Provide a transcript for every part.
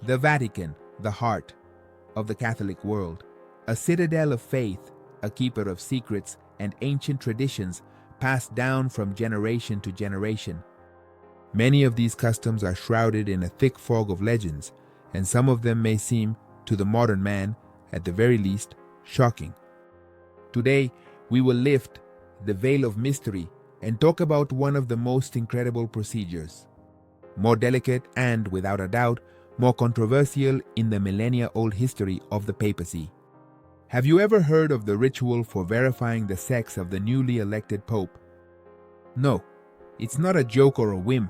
The Vatican, the heart of the Catholic world, a citadel of faith, a keeper of secrets and ancient traditions passed down from generation to generation. Many of these customs are shrouded in a thick fog of legends, and some of them may seem, to the modern man, at the very least, shocking. Today, we will lift the veil of mystery and talk about one of the most incredible procedures, more delicate and, without a doubt, more controversial in the millennia-old history of the papacy. Have you ever heard of the ritual for verifying the sex of the newly elected pope? No, it's not a joke or a whim.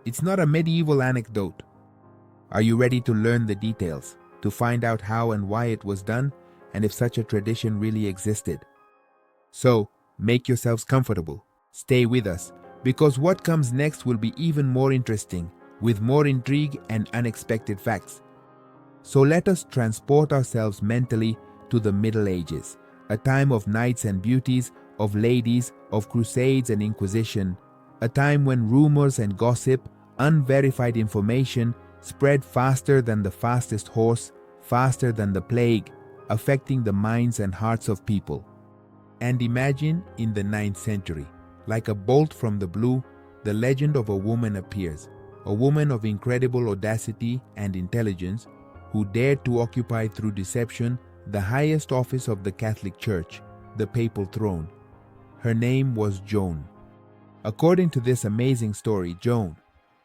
It's not a medieval anecdote. Are you ready to learn the details, to find out how and why it was done, and if such a tradition really existed? So, make yourselves comfortable. Stay with us, because what comes next will be even more interesting, with more intrigue and unexpected facts. So let us transport ourselves mentally to the Middle Ages, a time of knights and beauties, of ladies, of crusades and inquisition, a time when rumors and gossip, unverified information, spread faster than the fastest horse, faster than the plague, affecting the minds and hearts of people. And imagine in the 9th century, like a bolt from the blue, the legend of a woman appears, a woman of incredible audacity and intelligence, who dared to occupy through deception the highest office of the Catholic Church, the Papal throne. Her name was Joan. According to this amazing story, Joan,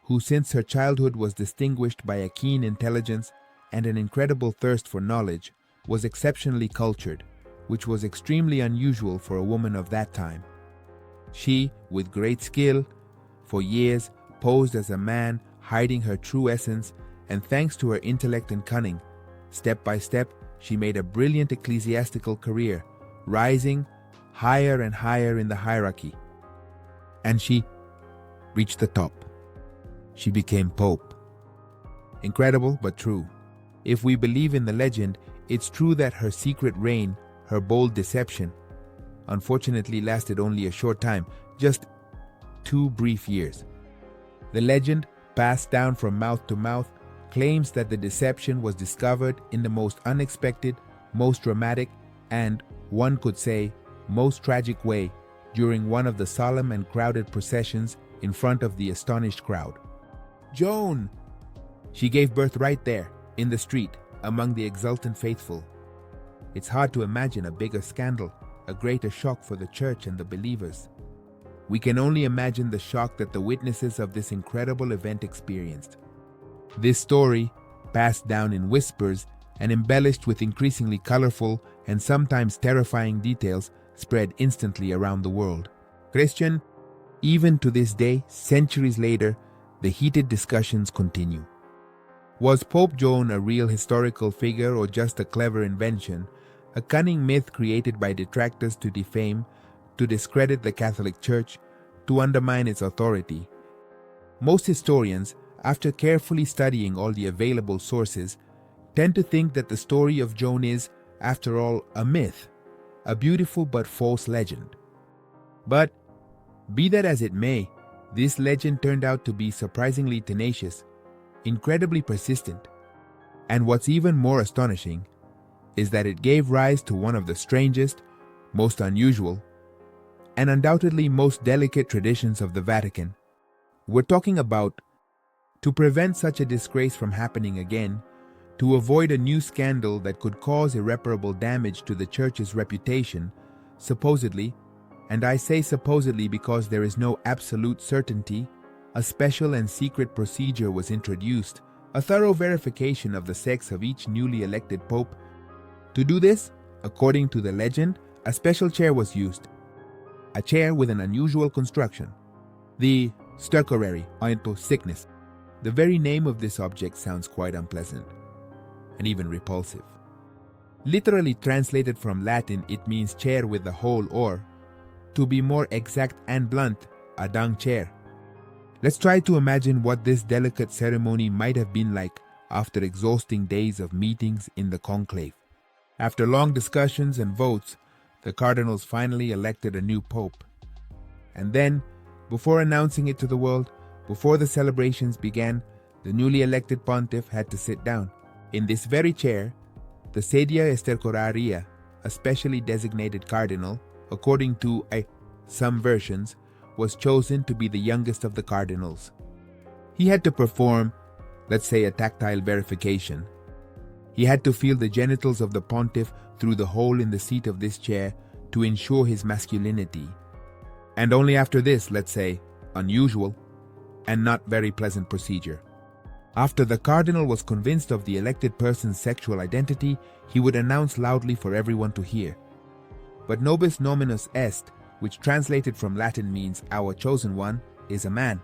who since her childhood was distinguished by a keen intelligence and an incredible thirst for knowledge, was exceptionally cultured, which was extremely unusual for a woman of that time. She, with great skill, for years posed as a man, hiding her true essence, and thanks to her intellect and cunning, step by step, she made a brilliant ecclesiastical career, rising higher and higher in the hierarchy. And she reached the top. She became Pope. Incredible, but true. If we believe in the legend, it's true that her secret reign, her bold deception, unfortunately lasted only a short time, just 2 brief years. The legend, passed down from mouth to mouth, claims that the deception was discovered in the most unexpected, most dramatic, and, one could say, most tragic way during one of the solemn and crowded processions in front of the astonished crowd. Joan! She gave birth right there, in the street, among the exultant faithful. It's hard to imagine a bigger scandal, a greater shock for the church and the believers. We can only imagine the shock that the witnesses of this incredible event experienced. This story, passed down in whispers and embellished with increasingly colorful and sometimes terrifying details, spread instantly around the world. Christian, even to this day, centuries later, the heated discussions continue. Was Pope Joan a real historical figure or just a clever invention, a cunning myth created by detractors to defame, to discredit the Catholic Church, to undermine its authority? Most historians, after carefully studying all the available sources, tend to think that the story of Joan is, after all, a myth, a beautiful but false legend. But, be that as it may, this legend turned out to be surprisingly tenacious, incredibly persistent, and what's even more astonishing is that it gave rise to one of the strangest, most unusual, and undoubtedly most delicate traditions of the Vatican. We're talking about, to prevent such a disgrace from happening again, to avoid a new scandal that could cause irreparable damage to the Church's reputation, supposedly, and I say supposedly because there is no absolute certainty, a special and secret procedure was introduced, a thorough verification of the sex of each newly elected pope. To do this, according to the legend, a special chair was used, a chair with an unusual construction, the Stercoraria, or sickness. The very name of this object sounds quite unpleasant, and even repulsive. Literally translated from Latin, it means chair with the hole, or, to be more exact and blunt, a dung chair. Let's try to imagine what this delicate ceremony might have been like after exhausting days of meetings in the Conclave. After long discussions and votes, the cardinals finally elected a new pope. And then, before announcing it to the world, before the celebrations began, the newly elected pontiff had to sit down. In this very chair, the Sedia Stercoraria, a specially designated cardinal, according to some versions, was chosen to be the youngest of the cardinals. He had to perform, let's say, a tactile verification. He had to feel the genitals of the pontiff through the hole in the seat of this chair to ensure his masculinity. And only after this, let's say, unusual and not very pleasant procedure. After the cardinal was convinced of the elected person's sexual identity, he would announce loudly for everyone to hear. But nobis nominus est, which translated from Latin means our chosen one, is a man.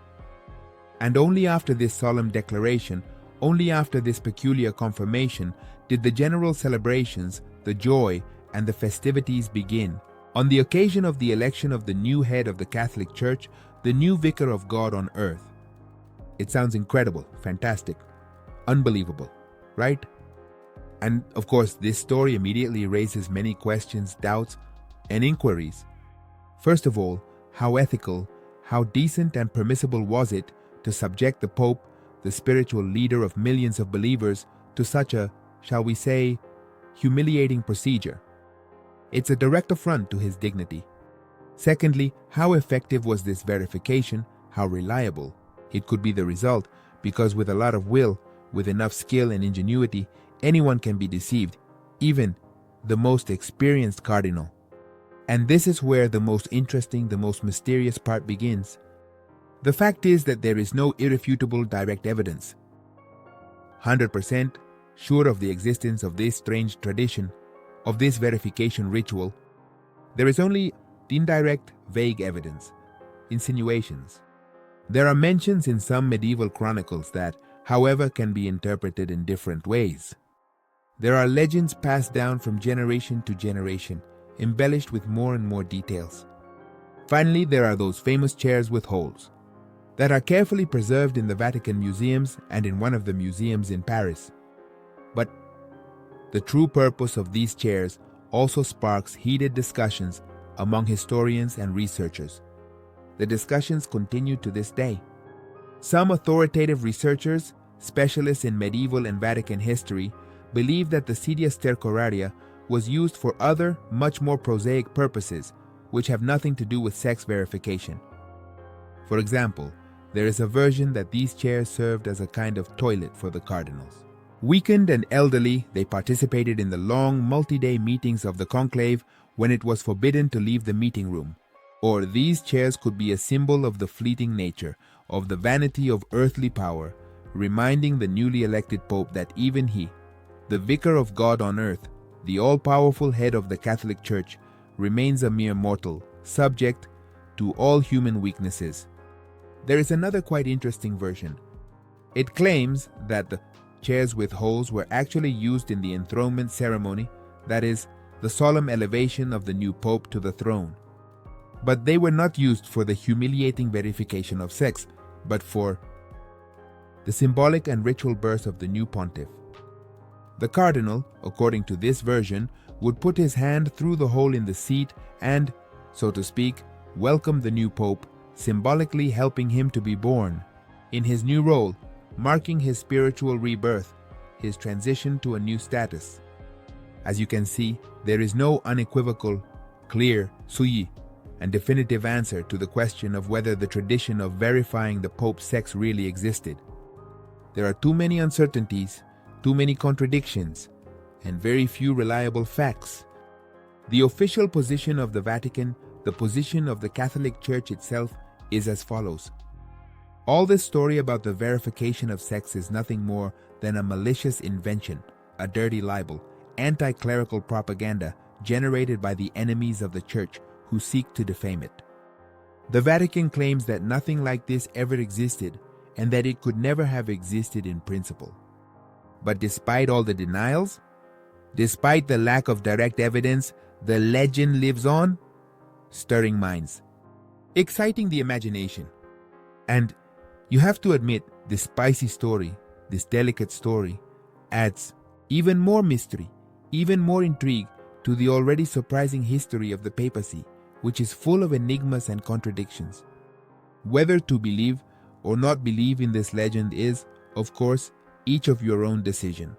And only after this solemn declaration, only after this peculiar confirmation, did the general celebrations, the joy, and the festivities begin. On the occasion of the election of the new head of the Catholic Church, the new vicar of God on earth. It sounds incredible, fantastic, unbelievable, right? And of course, this story immediately raises many questions, doubts, and inquiries. First of all, how ethical, how decent and permissible was it to subject the Pope, the spiritual leader of millions of believers, to such a, shall we say, humiliating procedure? It's a direct affront to his dignity. Secondly, how effective was this verification, how reliable? It could be the result, because with a lot of will, with enough skill and ingenuity, anyone can be deceived, even the most experienced cardinal. And this is where the most interesting, the most mysterious part begins. The fact is that there is no irrefutable direct evidence. 100% sure of the existence of this strange tradition, of this verification ritual. There is only indirect, vague evidence, insinuations. There are mentions in some medieval chronicles that, however, can be interpreted in different ways. There are legends passed down from generation to generation, embellished with more and more details. Finally, there are those famous chairs with holes that are carefully preserved in the Vatican museums and in one of the museums in Paris. But the true purpose of these chairs also sparks heated discussions among historians and researchers. The discussions continue to this day. Some authoritative researchers, specialists in medieval and Vatican history, believe that the Sedia Stercoraria was used for other, much more prosaic purposes, which have nothing to do with sex verification. For example, there is a version that these chairs served as a kind of toilet for the cardinals. Weakened and elderly, they participated in the long, multi-day meetings of the Conclave when it was forbidden to leave the meeting room. Or these chairs could be a symbol of the fleeting nature, of the vanity of earthly power, reminding the newly elected Pope that even he, the vicar of God on earth, the all-powerful head of the Catholic Church, remains a mere mortal, subject to all human weaknesses. There is another quite interesting version. It claims that the chairs with holes were actually used in the enthronement ceremony, that is, the solemn elevation of the new Pope to the throne. But they were not used for the humiliating verification of sex, but for the symbolic and ritual birth of the new pontiff. The cardinal, according to this version, would put his hand through the hole in the seat and, so to speak, welcome the new pope, symbolically helping him to be born in his new role, marking his spiritual rebirth, his transition to a new status. As you can see, there is no unequivocal, clear, sui, and definitive answer to the question of whether the tradition of verifying the Pope's sex really existed. There are too many uncertainties, too many contradictions, and very few reliable facts. The official position of the Vatican, the position of the Catholic Church itself, is as follows. All this story about the verification of sex is nothing more than a malicious invention, a dirty libel, anti-clerical propaganda generated by the enemies of the Church who seek to defame it. The Vatican claims that nothing like this ever existed and that it could never have existed in principle. But despite all the denials, despite the lack of direct evidence, the legend lives on, stirring minds, exciting the imagination. And you have to admit, this spicy story, this delicate story, adds even more mystery, even more intrigue to the already surprising history of the papacy, which is full of enigmas and contradictions. Whether to believe or not believe in this legend is, Of course, each of your own decision.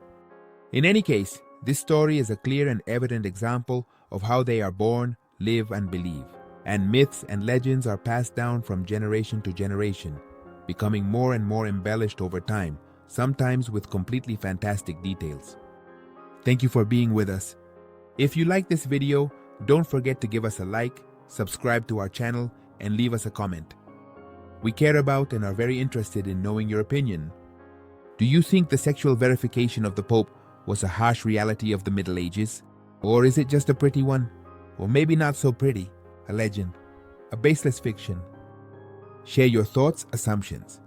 In any case, this story is a clear and evident example of how they are born, live, and believe. And myths and legends are passed down from generation to generation, becoming more and more embellished over time, sometimes with completely fantastic details. Thank you for being with us. If you like this video, don't forget to give us a like, subscribe to our channel, and leave us a comment. We care about and are very interested in knowing your opinion. Do you think the sexual verification of the Pope was a harsh reality of the Middle Ages? Or is it just a pretty one? Or maybe not so pretty, a legend, a baseless fiction? Share your thoughts, assumptions.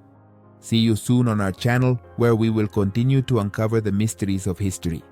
See you soon on our channel, where we will continue to uncover the mysteries of history.